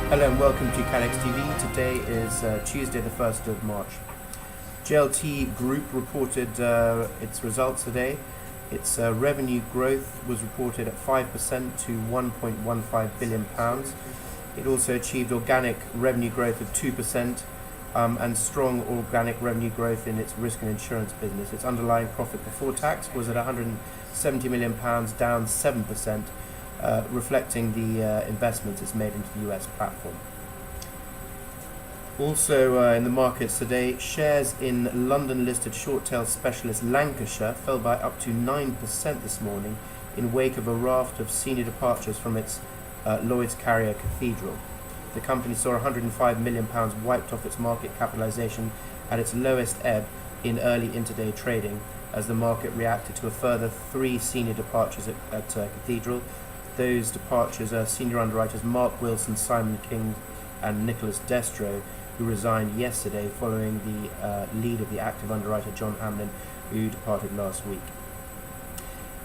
Hello and welcome to CATEX TV. Today is Tuesday the 1st of March. JLT Group reported its results today. Its revenue growth was reported at 5% to £1.15 billion. It also achieved organic revenue growth of 2% and strong organic revenue growth in its risk and insurance business. Its underlying profit before tax was at £170 million, down 7%. Reflecting the investments it's made into the US platform. Also in the markets today, shares in London-listed short-tail specialist Lancashire fell by up to 9% this morning in wake of a raft of senior departures from its Lloyd's carrier Cathedral. The company saw £105 million wiped off its market capitalisation at its lowest ebb in early intraday trading as the market reacted to a further 3 senior departures at Cathedral. Those departures are senior underwriters Mark Wilson, Simon King and Nicholas Destro, who resigned yesterday following the lead of the active underwriter John Hamlin, who departed last week.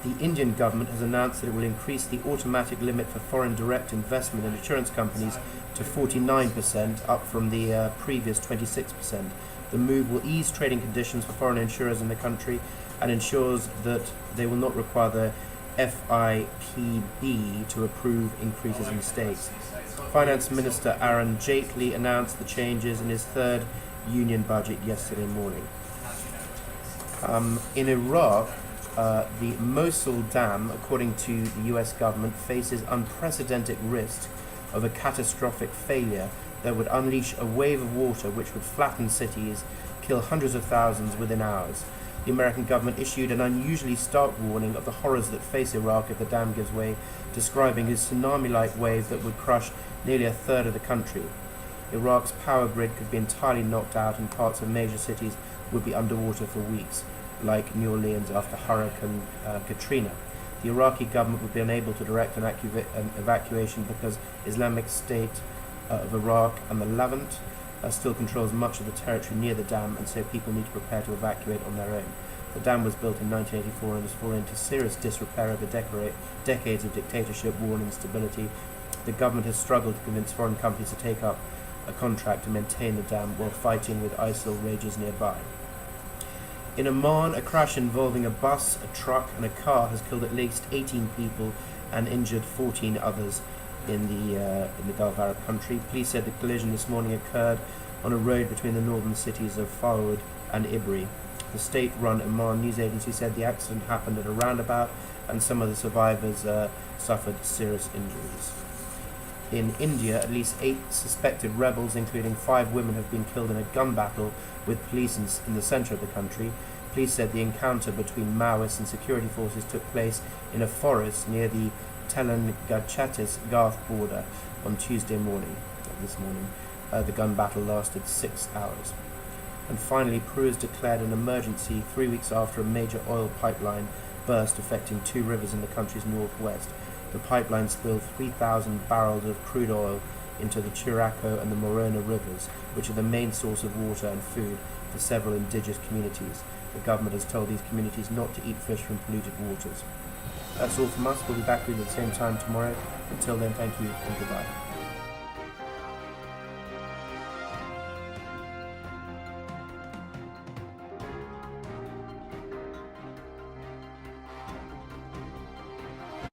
The Indian government has announced that it will increase the automatic limit for foreign direct investment in insurance companies to 49%, up from the previous 26%. The move will ease trading conditions for foreign insurers in the country and ensures that they will not require the FIPB to approve increases in stakes. Finance Minister Arun Jaitley announced the changes in his third union budget yesterday morning. In Iraq, the Mosul Dam, according to the US government, faces unprecedented risk of a catastrophic failure that would unleash a wave of water which would flatten cities, kill hundreds of thousands within hours. The American government issued an unusually stark warning of the horrors that face Iraq if the dam gives way, describing a tsunami-like wave that would crush nearly a third of the country. Iraq's power grid could be entirely knocked out and parts of major cities would be underwater for weeks, like New Orleans after Hurricane Katrina. The Iraqi government would be unable to direct an evacuation because Islamic State of Iraq and the Levant still controls much of the territory near the dam, and so people need to prepare to evacuate on their own. The dam was built in 1984 and has fallen into serious disrepair over decades of dictatorship, war and instability. The government has struggled to convince foreign companies to take up a contract to maintain the dam while fighting with ISIL rages nearby. In Oman, a crash involving a bus, a truck and a car has killed at least 18 people and injured 14 others in the Gulf Arab country. Police said the collision this morning occurred on a road between the northern cities of Fayoum and Ibri. The state-run Oman news agency said the accident happened at a roundabout and some of the survivors suffered serious injuries. In India, at least 8 suspected rebels, including 5 women, have been killed in a gun battle with police in the centre of the country. Police said the encounter between Maoists and security forces took place in a forest near the Telangana-Chhattisgarh border on Tuesday morning. This morning, the gun battle lasted 6 hours. And finally, Peru has declared an emergency 3 weeks after a major oil pipeline burst affecting 2 rivers in the country's northwest. The pipeline spilled 3,000 barrels of crude oil into the Chiraco and the Morona rivers, which are the main source of water and food for several indigenous communities. The government has told these communities not to eat fish from polluted waters. That's all from us. We'll be back with you at the same time tomorrow. Until then, thank you and goodbye.